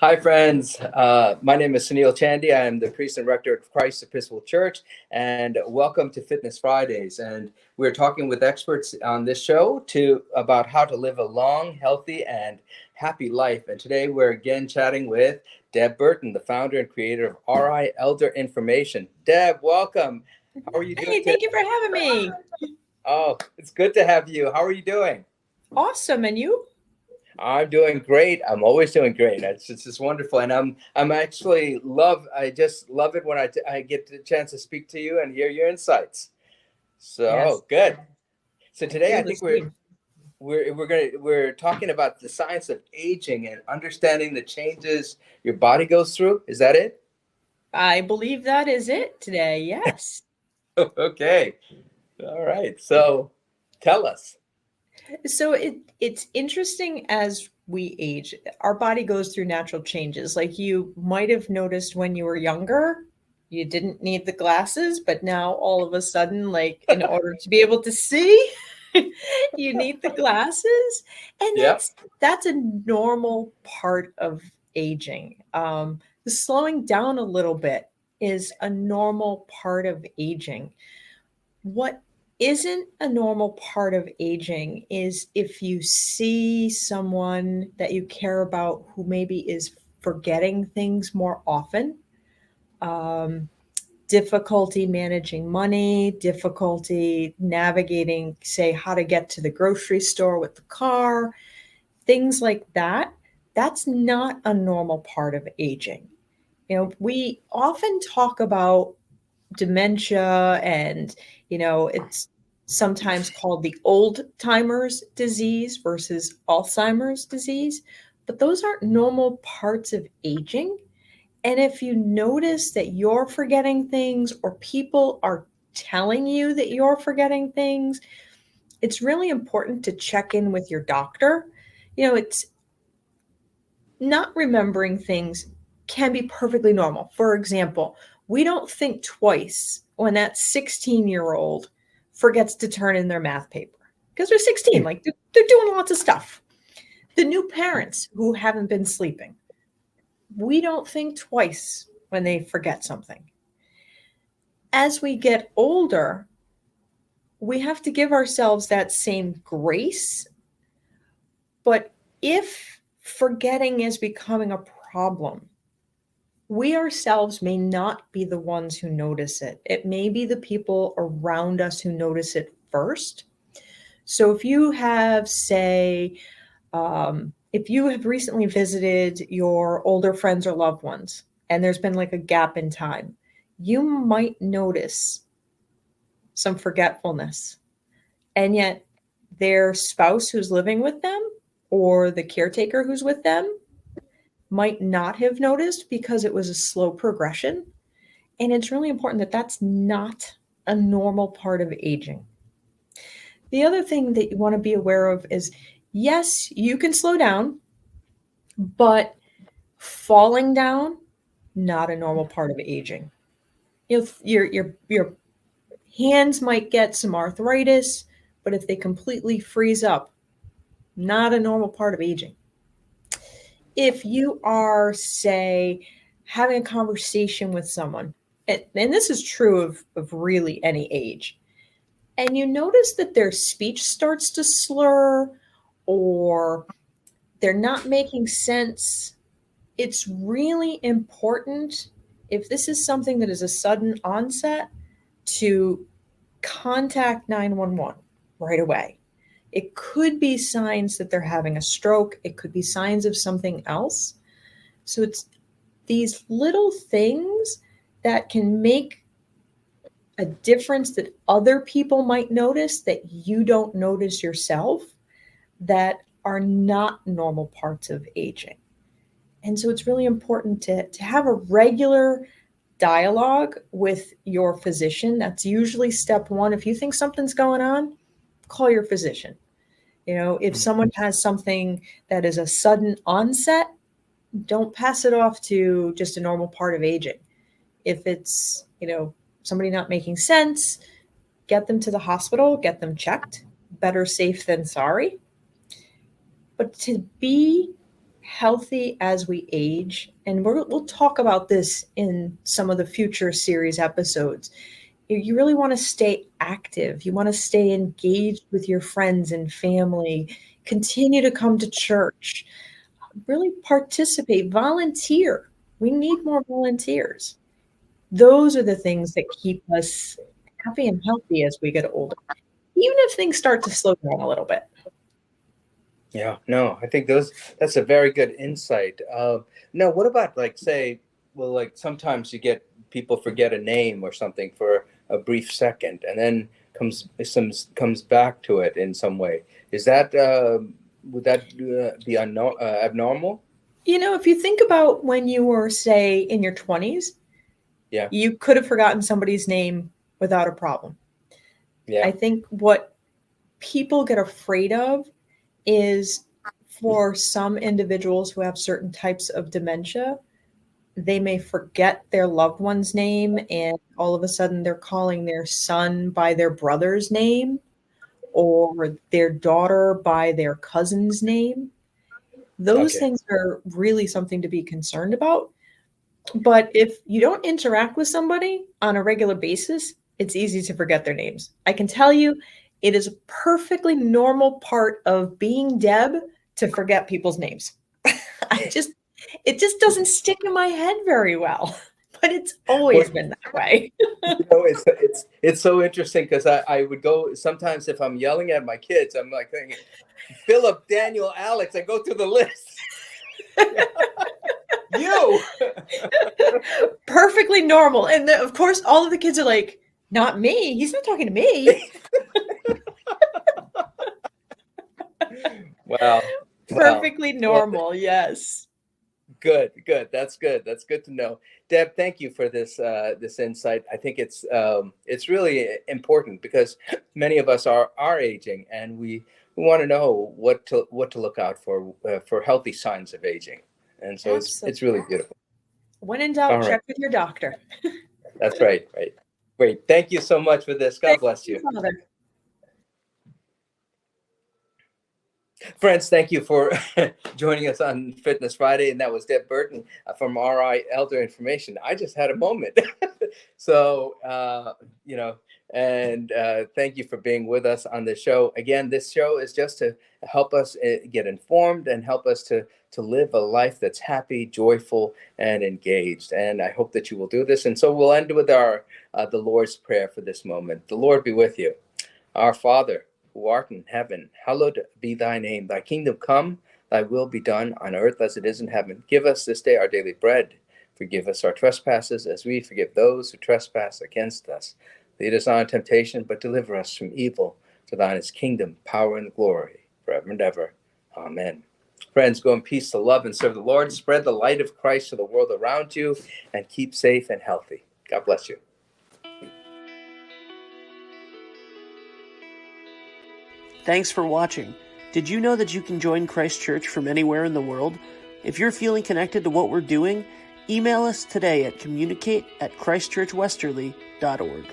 Hi, friends. My name is Sunil Chandy. I am the priest and rector of Christ Episcopal Church, and welcome to Fitness Fridays. And we're talking with experts on this show about how to live a long, healthy, and happy life. And today we're again chatting with Deb Burton, the founder and creator of RI Elder Information. Deb, welcome. How are you doing Hey, today? thank you for having me. Oh, it's good to have you. How are you doing? Awesome. And you? I'm doing great. I'm always doing great. It's just wonderful, and I'm actually I just love it when I get the chance to speak to you and hear your insights. Yes, So good. So I today I feel the think same. we're talking about the science of aging and understanding the changes your body goes through. Is that it? I believe that is it today. Yes. Okay. All right. So tell us. So it's interesting as we age, our body goes through natural changes. Like you might have noticed when you were younger, you didn't need the glasses, but now all of a sudden, like in order to be able to see, you need the glasses. And Yeah. that's a normal part of aging. The slowing down a little bit is a normal part of aging. What isn't a normal part of aging is if you see someone that you care about who maybe is forgetting things more often, um, difficulty managing money, difficulty navigating, say, how to get to the grocery store with the car, things like that. That's not a normal part of aging. We often talk about dementia and it's sometimes called the old timers disease versus Alzheimer's disease, but those aren't normal parts of aging. And if you notice that you're forgetting things or people are telling you that you're forgetting things, it's really important to check in with your doctor. It's not remembering things can be perfectly normal. For example, we don't think twice when that 16-year-old forgets to turn in their math paper because they're 16, like they're doing lots of stuff. The new parents who haven't been sleeping, we don't think twice when they forget something. As we get older, we have to give ourselves that same grace. But if forgetting is becoming a problem, we ourselves may not be the ones who notice it. It may be the people around us who notice it first. So if you have, say, if you have recently visited your older friends or loved ones, and there's been like a gap in time, you might notice some forgetfulness. And yet their spouse who's living with them or the caretaker who's with them might not have noticed because it was a slow progression. And it's really important that that's not a normal part of aging. The other thing that you want to be aware of is yes, you can slow down, but falling down, not a normal part of aging. Your hands might get some arthritis, but if they completely freeze up, not a normal part of aging. If you are, say, having a conversation with someone, and this is true of really any age, and you notice that their speech starts to slur or they're not making sense, it's really important, if this is something that is a sudden onset, to contact 911 right away. It could be signs that they're having a stroke, it could be signs of something else. So it's these little things that can make a difference that other people might notice that you don't notice yourself that are not normal parts of aging. And so it's really important to have a regular dialogue with your physician. That's usually step one. If you think something's going on, call your physician. If someone has something that is a sudden onset, don't pass it off to just a normal part of aging. If it's, somebody not making sense, get them to the hospital, get them checked. Better safe than sorry. But to be healthy as we age, and we'll talk about this in some of the future series episodes. You really want to stay active. You want to stay engaged with your friends and family. Continue to come to church. Really participate, volunteer. We need more volunteers. Those are the things that keep us happy and healthy as we get older, even if things start to slow down a little bit. Yeah, no, I think that's a very good insight. No, what about like say, well, like sometimes you get people forget a name or something for a brief second, and then comes back to it in some way. Is that would that be abnormal? If you think about when you were, say, in your 20s, Yeah, you could have forgotten somebody's name without a problem. yeah, I think what people get afraid of is for some individuals who have certain types of dementia, they may forget their loved one's name, and all of a sudden they're calling their son by their brother's name or their daughter by their cousin's name. Those okay. things are really something to be concerned about. But if you don't interact with somebody on a regular basis, it's easy to forget their names. I can tell you, it is a perfectly normal part of being Deb to forget people's names. It just doesn't stick in my head very well, but it's always Well, been that way. it's so interesting because I would go sometimes if I'm yelling at my kids, I'm like thinking, Philip, Daniel, Alex. I go through the list. You. Perfectly normal. And of course, all of the kids are like, not me. He's not talking to me. Wow. Perfectly Well, normal. Yes. good. That's good. That's good to know. Deb, thank you for this insight. I think it's really important because many of us are aging, and we want to know what to look out for healthy signs of aging, and so Absolutely. it's really beautiful. When in All doubt, right, check with your doctor. that's right. Right. Great. Thank you so much for this. God Thank bless you, you. Father. Friends, thank you for joining us on Fitness Friday. And that was Deb Burton from RI Elder Information. I just had a moment. So, and thank you for being with us on this show. Again, this show is just to help us get informed and help us to live a life that's happy, joyful, and engaged. And I hope that you will do this. And so we'll end with the Lord's Prayer for this moment. The Lord be with you. Our Father, who art in heaven, hallowed be thy name. Thy kingdom come, thy will be done on earth as it is in heaven. Give us this day our daily bread. Forgive us our trespasses as we forgive those who trespass against us. Lead us not into temptation, but deliver us from evil. For thine is kingdom, power, and glory, forever and ever. Amen. Friends, go in peace to love and serve the Lord. Spread the light of Christ to the world around you, and keep safe and healthy. God bless you. Thanks for watching. Did you know that you can join Christ Church from anywhere in the world? If you're feeling connected to what we're doing, email us today at communicate@christchurchwesterly.org.